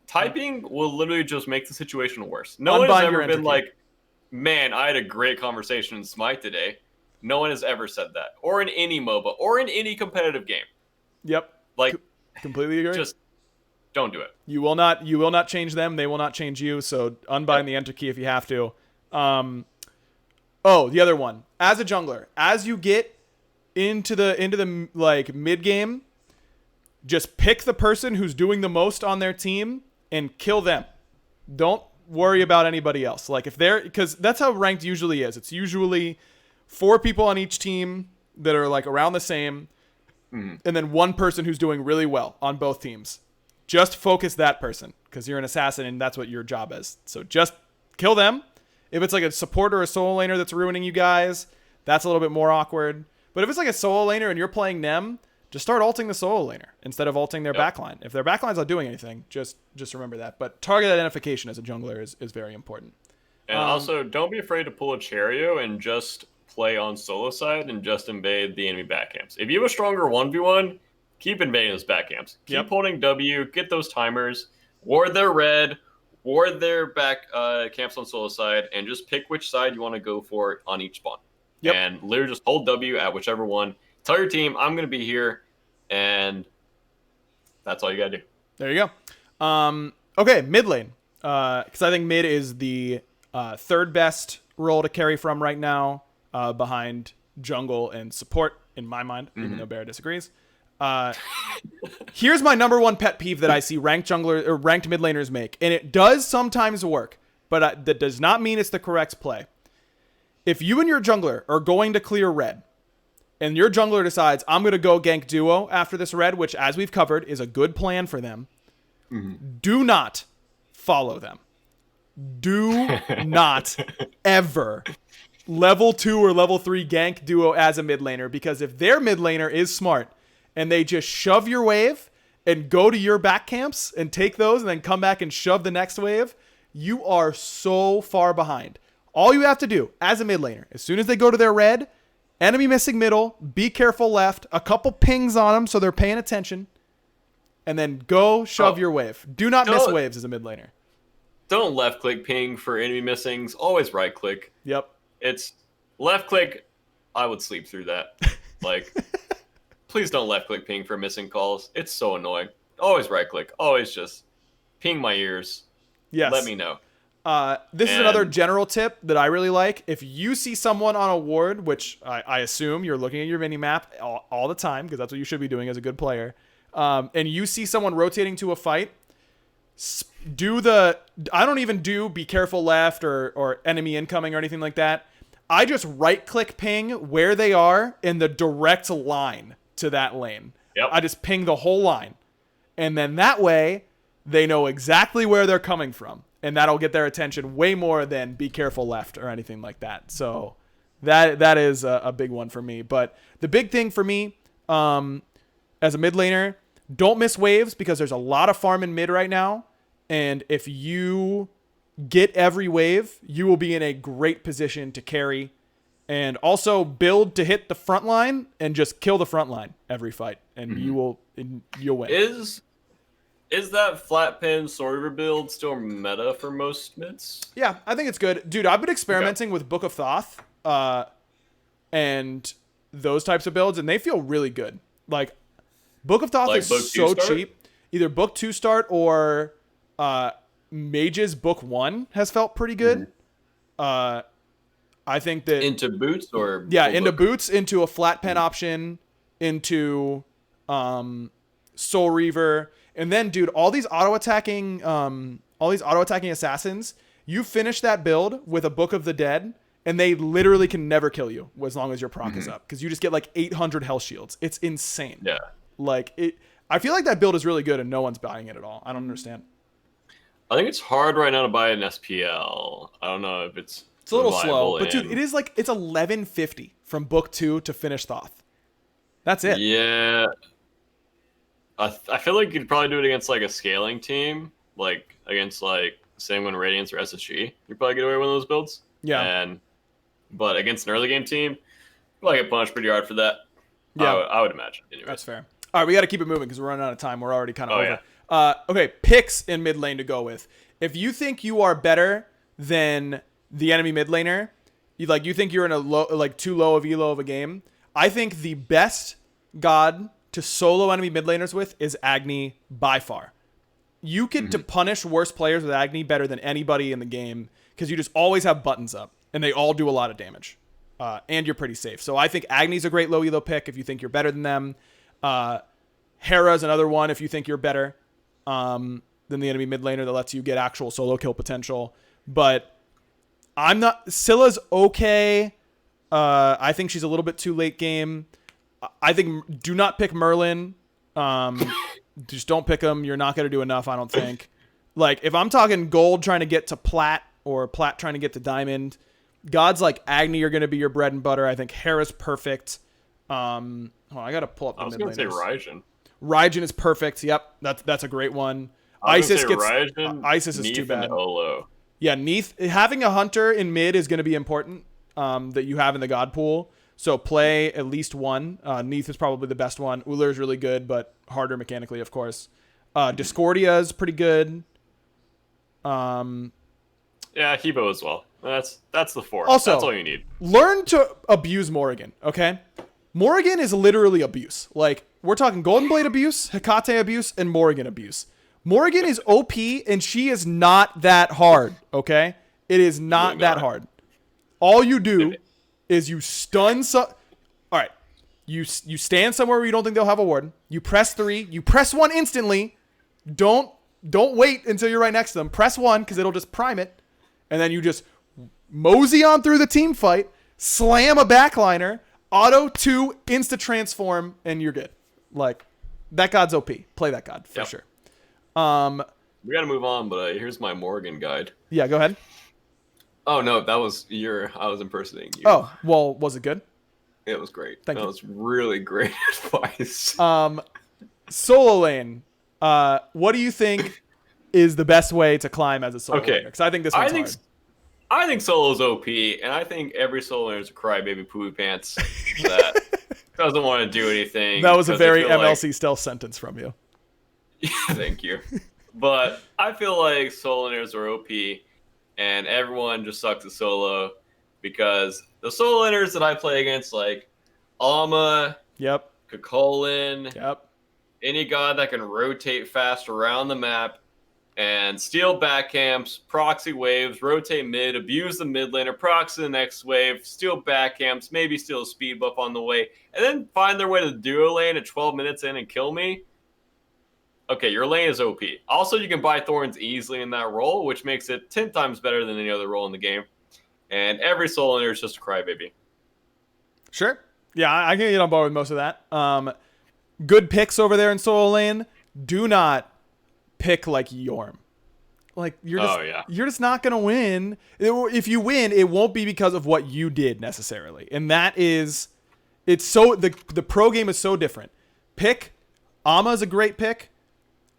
Typing will literally just make the situation worse. No one has ever been like, man, I had a great conversation in Smite today. No one has ever said that. Or in any MOBA. Or in any competitive game. Yep. Like, completely agree. Just don't do it. You will not change them. They will not change you. So unbind the enter key if you have to. The other one. As a jungler, as you get into the like mid game, just pick the person who's doing the most on their team and kill them. Don't worry about anybody else. Like if they're, because that's how ranked usually is. It's usually 4 people on each team that are like around the same, and then 1 person who's doing really well on both teams. Just focus that person because you're an assassin and that's what your job is. So just kill them. If it's like a support or a solo laner that's ruining you guys, that's a little bit more awkward. But if it's like a solo laner and you're playing them, just start ulting the solo laner instead of ulting their backline. If their backline's not doing anything, just remember that. But target identification as a jungler is very important. And also, don't be afraid to pull a Cherio and just play on solo side and just invade the enemy back camps. If you have a stronger 1v1, keep invading those back camps. Keep holding W, get those timers, ward their red, ward their back camps on solo side, and just pick which side you want to go for on each spawn. And literally just hold W at whichever one. Tell your team, I'm going to be here, and that's all you got to do. There you go. Okay, mid lane. Because I think mid is the 3rd best role to carry from right now, behind jungle and support, in my mind, even though BaRRaCCuDDa disagrees. Here's my number 1 pet peeve that I see ranked mid laners make, and it does sometimes work, but that does not mean it's the correct play. If you and your jungler are going to clear red, and your jungler decides, I'm going to go gank duo after this red, which, as we've covered, is a good plan for them, do not follow them. Do not ever level 2 or level 3 gank duo as a mid laner, because if their mid laner is smart and they just shove your wave and go to your back camps and take those and then come back and shove the next wave, you are so far behind. All you have to do as a mid laner, as soon as they go to their red, enemy missing middle, be careful left, a couple pings on them so they're paying attention, and then go shove your wave. Do not miss waves as a mid laner. Don't left click ping for enemy missings. Always right click. Yep. It's left click. I would sleep through that. Like, please don't left click ping for missing calls. It's so annoying. Always right click. Always just ping my ears. Yes. Let me know. This is another general tip that I really like. If you see someone on a ward, which I assume you're looking at your mini map all the time, because that's what you should be doing as a good player, and you see someone rotating to a fight, I don't even do be careful left or enemy incoming or anything like that. I just right click ping where they are in the direct line to that lane. Yep. I just ping the whole line. And then that way they know exactly where they're coming from. And that'll get their attention way more than be careful left or anything like that. So that is a big one for me. But the big thing for me, as a mid laner, don't miss waves because there's a lot of farm in mid right now. And if you get every wave, you will be in a great position to carry. And also build to hit the front line and just kill the front line every fight. And you'll win. Is that flat pin Sorcerer build still meta for most mids? Yeah, I think it's good. Dude, I've been experimenting with Book of Thoth and those types of builds, and they feel really good. Like, Book of Thoth is so cheap. Either Book 2 start or Mage's Book 1 has felt pretty good. I think that... Into boots or... Yeah, into boots, into a flat pen option, into Soul Reaver... And then, dude, all these auto-attacking assassins, you finish that build with a Book of the Dead, and they literally can never kill you as long as your proc is up. Because you just get like 800 health shields. It's insane. Yeah. I feel like that build is really good and no one's buying it at all. I don't understand. I think it's hard right now to buy an SPL. I don't know if it's a little slow. But dude, it's 1150 from Book 2 to finish Thoth. That's it. Yeah. I feel like you'd probably do it against like a scaling team, like against like Sanguine Radiance or SSG. You'd probably get away with one of those builds. Yeah. But against an early game team, you'd probably get punished pretty hard for that. Yeah, I would imagine. Anyways. That's fair. All right, we got to keep it moving because we're running out of time. We're already kind of over. Yeah. Okay, picks in mid lane to go with. If you think you are better than the enemy mid laner, you think you're in a too low of elo of a game, I think the best god to solo enemy mid laners with is Agni by far. You get to punish worse players with Agni better than anybody in the game because you just always have buttons up and they all do a lot of damage. And you're pretty safe. So I think Agni's a great low elo pick if you think you're better than them. Hera's another one if you think you're better than the enemy mid laner that lets you get actual solo kill potential. But I'm not... Scylla's okay. I think she's a little bit too late game. I think do not pick Merlin. Just don't pick him. You're not going to do enough, I don't think. Like, if I'm talking gold trying to get to plat or plat trying to get to diamond, gods like Agni are going to be your bread and butter. I think Hera's perfect. I got to pull up the mid laners. I was going to say Raijin. Raijin is perfect. Yep, that's a great one. Isis is too bad. Olo. Yeah, Neath. Having a hunter in mid is going to be important that you have in the god pool. So play at least one. Neath is probably the best one. Uller is really good, but harder mechanically, of course. Discordia is pretty good. Yeah, Hebo as well. That's the four. Also, that's all you need. Learn to abuse Morrigan, okay? Morrigan is literally abuse. Like, we're talking Golden Blade abuse, Hecate abuse, and Morrigan abuse. Morrigan is OP, and she is not that hard, okay? It is not that hard. All you do is you stun all right, you stand somewhere where you don't think they'll have a ward. You press 3. You press 1 instantly. Don't wait until you're right next to them. Press 1 because it'll just prime it. And then you just mosey on through the team fight, slam a backliner, auto 2, insta transform, and you're good. Like, that god's OP. Play that god for sure. We got to move on, but here's my Morgan guide. Yeah, go ahead. Oh, no, that was I was impersonating you. Oh, well, was it good? It was great. Thank you. That was really great advice. Solo lane. What do you think is the best way to climb as a solo laner? Because I think this one's hard. I think solo's OP, and I think every solo laner is a crybaby poopy pants that doesn't want to do anything. That was a very MLC stealth sentence from you. Thank you. But I feel like solo laners are OP, and everyone just sucks at solo because the solo laners that I play against, like Alma, Kakolin, any god that can rotate fast around the map and steal back camps, proxy waves, rotate mid, abuse the mid laner, proxy the next wave, steal back camps, maybe steal a speed buff on the way, and then find their way to the duo lane at 12 minutes in and kill me. Okay, your lane is OP. Also, you can buy Thorns easily in that role, which makes it 10 times better than any other role in the game. And every solo laner is just a crybaby. Sure. Yeah, I can get on board with most of that. Good picks over there in solo lane. Do not pick like Yorm. Like you're just not gonna win. If you win, it won't be because of what you did necessarily. And that is, it's so the pro game is so different. Pick Amma is a great pick.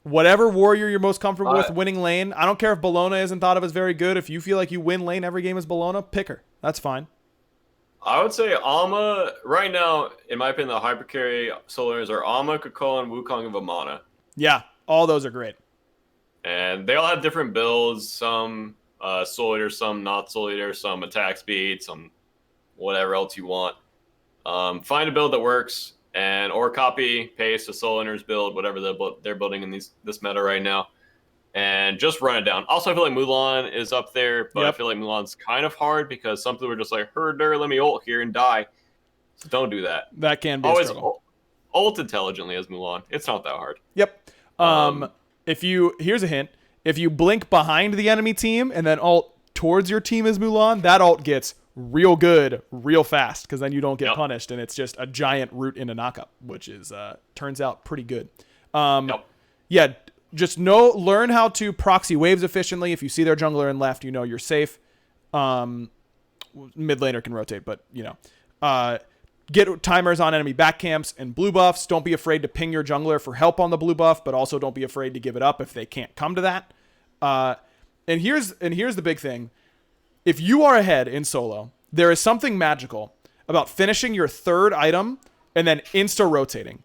Whatever warrior you're most comfortable with winning lane. I don't care if Bellona isn't thought of as very good. If you feel like you win lane every game as Bellona, pick her. That's fine. I would say Amma, right now, in my opinion, the hypercarry solo laners are Amma, Kukon, Wukong, and Vamana. Yeah, all those are great. And they all have different builds. Some soul eater, some not soul eater, some attack speed, some whatever else you want. Find a build that works, and or copy, paste a soul eater's build, whatever they're building in this meta right now, and just run it down. Also, I feel like Mulan is up there, but I feel like Mulan's kind of hard because some people are just like, herder, let me ult here and die. So don't do that. That can be always a struggle. Ult intelligently as Mulan. It's not that hard. Yep. Here's a hint. If you blink behind the enemy team and then ult towards your team as Mulan, that ult gets real good real fast because then you don't get punished and it's just a giant root in a knockup, which is turns out pretty good. Yeah, just learn how to proxy waves efficiently. If you see their jungler in left, you know you're safe. Mid laner can rotate, but get timers on enemy back camps and blue buffs. Don't be afraid to ping your jungler for help on the blue buff, but also don't be afraid to give it up if they can't come to that. And here's the big thing. If you are ahead in solo, there is something magical about finishing your third item and then insta-rotating.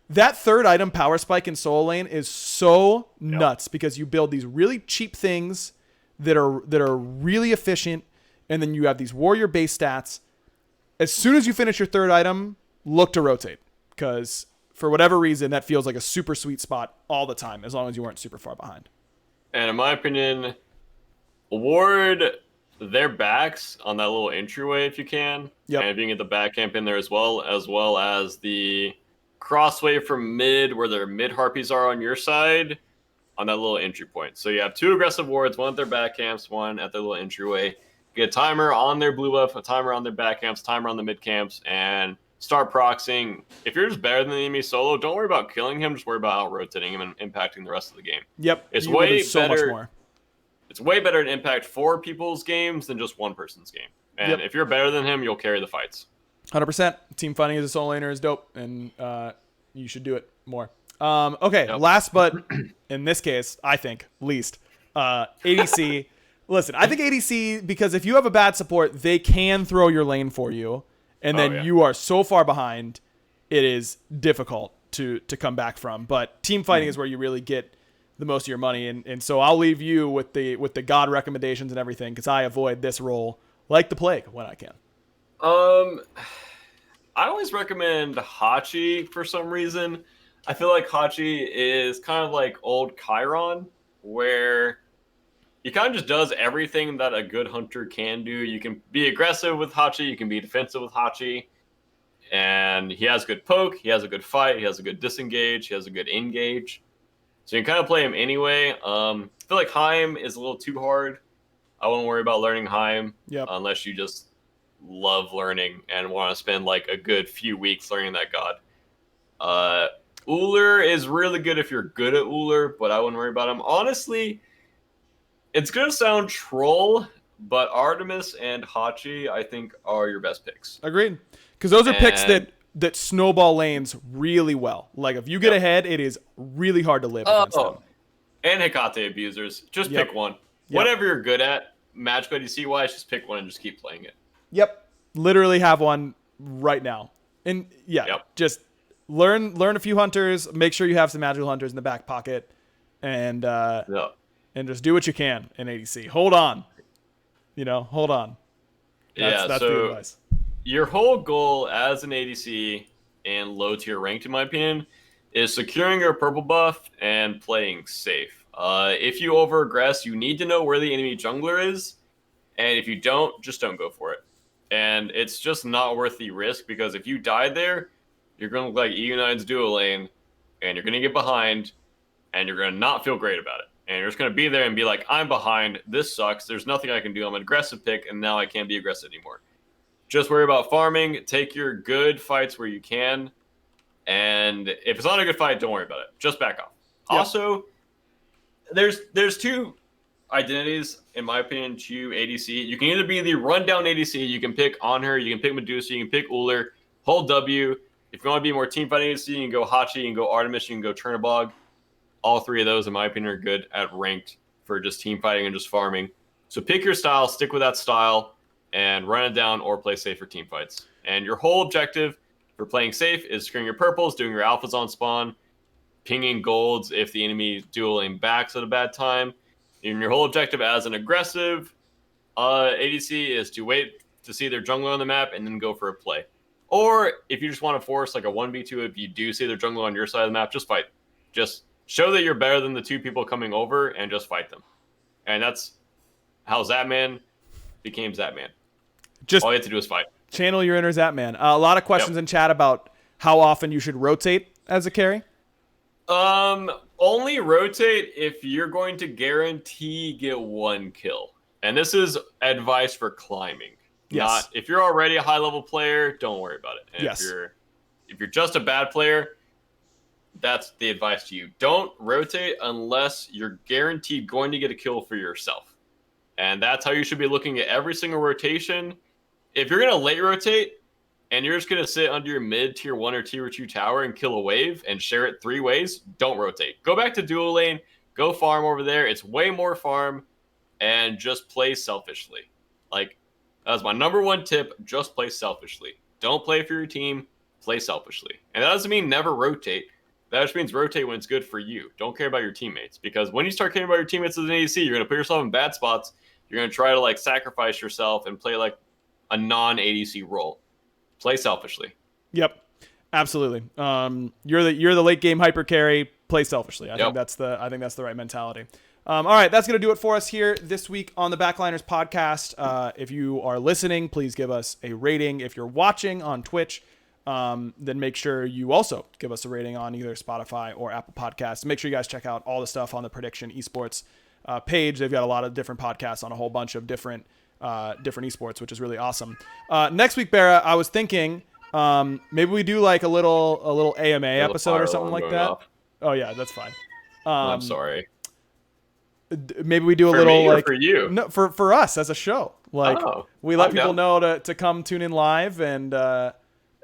That third item power spike in solo lane is so nuts because you build these really cheap things that are really efficient, and then you have these warrior base stats. As soon as you finish your third item, look to rotate because for whatever reason, that feels like a super sweet spot all the time as long as you weren't super far behind. And in my opinion, ward their backs on that little entryway if you can. And if you can get the back camp in there as well as the crossway from mid where their mid harpies are on your side on that little entry point. So you have two aggressive wards, one at their back camps, one at their little entryway. Get a timer on their blue buff, a timer on their back camps, timer on the mid camps, and start proxying. If you're just better than the enemy solo, don't worry about killing him. Just worry about out-rotating him and impacting the rest of the game. Yep. It's way better. Much more. It's way better to impact 4 people's games than just one person's game. And if you're better than him, you'll carry the fights. 100%. Team fighting as a solo laner is dope, and you should do it more. Okay, last but in this case, I think least, ADC. Listen, I think ADC, because if you have a bad support, they can throw your lane for you, and then you are so far behind, it is difficult to come back from. But team fighting is where you really get the most of your money, and so I'll leave you with the god recommendations and everything, because I avoid this role like the plague when I can. I always recommend Hachi for some reason. I feel like Hachi is kind of like old Chiron, where he kind of just does everything that a good hunter can do. You can be aggressive with Hachi, you can be defensive with Hachi, and he has good poke, he has a good fight, he has a good disengage, he has a good engage. So you can kind of play him anyway. I feel like Heim is a little too hard. I wouldn't worry about learning Heim unless you just love learning and want to spend like a good few weeks learning that god. Uller is really good if you're good at Uller, but I wouldn't worry about him. Honestly, it's going to sound troll, but Artemis and Hachi, I think, are your best picks. Agreed. Because those are picks that snowball lanes really well. Like, if you get ahead, it is really hard to live against them. And Hecate abusers. Just pick one. Whatever you're good at, magic ADC-wise, just pick one and just keep playing it. Yep. Literally have one right now. And, just learn a few hunters. Make sure you have some magical hunters in the back pocket. And just do what you can in ADC. Hold on. Hold on. That's the advice. Your whole goal as an ADC and low tier ranked, in my opinion, is securing your purple buff and playing safe. If you over-aggress, you need to know where the enemy jungler is, and if you don't, just don't go for it. And it's just not worth the risk, because if you die there, you're going to look like E-United's duo lane, and you're going to get behind, and you're going to not feel great about it. And you're just going to be there and be like, I'm behind, this sucks, there's nothing I can do, I'm an aggressive pick, and now I can't be aggressive anymore. Just worry about farming, take your good fights where you can, and if it's not a good fight, don't worry about it. Just back off. Yep. Also, there's two identities, in my opinion, to ADC. You can either be the rundown ADC, you can pick Anhur, you can pick Medusa, you can pick Ullr, hold W. If you want to be more teamfighting ADC, you can go Hachi, you can go Artemis, you can go Chernobog. All three of those, in my opinion, are good at ranked for just teamfighting and just farming. So pick your style, stick with that style, and run it down or play safe for teamfights. And your whole objective for playing safe is securing your purples, doing your alphas on spawn, pinging golds if the enemy dual lane backs at a bad time. And your whole objective as an aggressive ADC is to wait to see their jungler on the map and then go for a play. Or if you just want to force like a 1v2, if you do see their jungler on your side of the map, just fight. Just show that you're better than the two people coming over and just fight them. And that's how Zapman became Zapman. Just all you have to do is fight. Channel your inner Zapman. A lot of questions in chat about how often you should rotate as a carry. Only rotate if you're going to guarantee get one kill. And this is advice for climbing. Yes. Not if you're already a high level player, don't worry about it. And yes. If you're just a bad player, that's the advice to you. Don't rotate unless you're guaranteed going to get a kill for yourself. And that's how you should be looking at every single rotation. If you're going to late rotate and you're just going to sit under your mid tier 1 or tier 2 tower and kill a wave and share it 3 ways, don't rotate. Go back to dual lane, go farm over there. It's way more farm, and just play selfishly. Like, that's my number one tip. Just play selfishly. Don't play for your team. Play selfishly. And that doesn't mean never rotate. That just means rotate when it's good for you. Don't care about your teammates. Because when you start caring about your teammates as an ADC, you're going to put yourself in bad spots. You're going to try to like sacrifice yourself and play like a non-ADC role. Play selfishly. Yep, absolutely. You're the late game hyper carry. Play selfishly. I think that's the right mentality. All right, that's gonna do it for us here this week on the Backliners podcast. If you are listening, please give us a rating. If you're watching on Twitch, then make sure you also give us a rating on either Spotify or Apple Podcasts. Make sure you guys check out all the stuff on the Prediction Esports page. They've got a lot of different podcasts on a whole bunch of different esports, which is really awesome. Next week, BaRRa, I was thinking maybe we do like a little AMA episode or something like that. Off. Oh yeah, that's fine. I'm sorry. Maybe we do a for little me like or for you. No, for us as a show. Like we let people know to come tune in live, and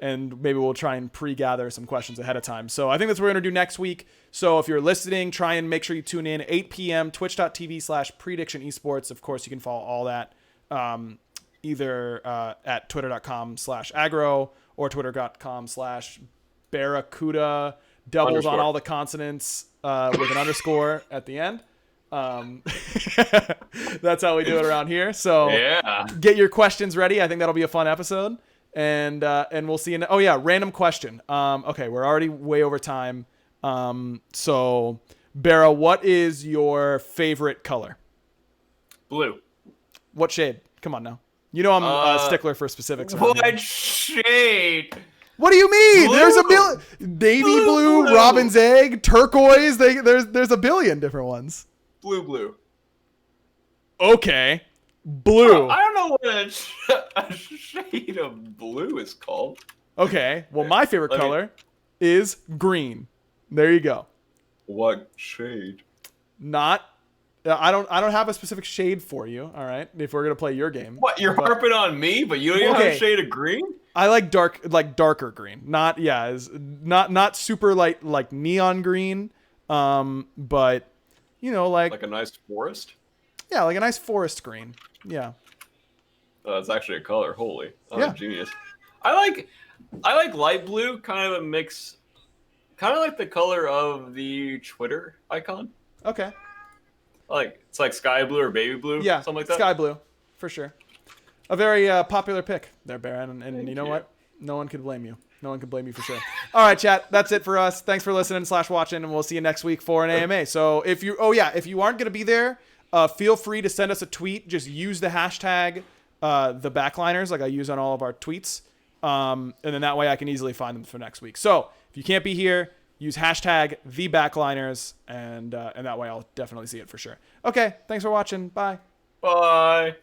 maybe we'll try and pre-gather some questions ahead of time. So I think that's what we're gonna do next week. So if you're listening, try and make sure you tune in 8 p.m. twitch.tv/Prediction Esports. Of course, you can follow all that either at twitter.com/aggro or twitter.com/BaRRaCCuDDa, doubled underscore on all the consonants with an underscore at the end. That's how we do it around here. So get your questions ready. I think that'll be a fun episode, and we'll see you. Random question. Okay, we're already way over time. So BaRRa, what is your favorite color? Blue. What shade? Come on now. You know I'm a stickler for specifics. What shade? What do you mean? Blue. There's a billion. Navy blue, robin's egg, turquoise. There's a billion different ones. Blue. Okay. Blue. I don't know what a shade of blue is called. Okay. Well, my favorite color is green. There you go. What shade? I don't have a specific shade for you. All right. If we're gonna play your game. What, you're harping on me, but you don't even have a shade of green? I like darker green. Not super light like neon green. But you know, like a nice forest. Yeah, like a nice forest green. Yeah. That's actually a color. Holy, I'm a genius. I like light blue, kind of a mix, kind of like the color of the Twitter icon. Okay. It's like sky blue or baby blue. Yeah, something like that. Sky blue, for sure. A very popular pick there, Baron. And you know what? No one can blame you. No one can blame you for sure. All right, chat. That's it for us. Thanks for listening / watching, and we'll see you next week for an AMA. So if you aren't going to be there, feel free to send us a tweet. Just use the hashtag the Backliners like I use on all of our tweets. And then that way I can easily find them for next week. So if you can't be here, use hashtag the Backliners, and that way I'll definitely see it for sure. Okay. Thanks for watching. Bye. Bye.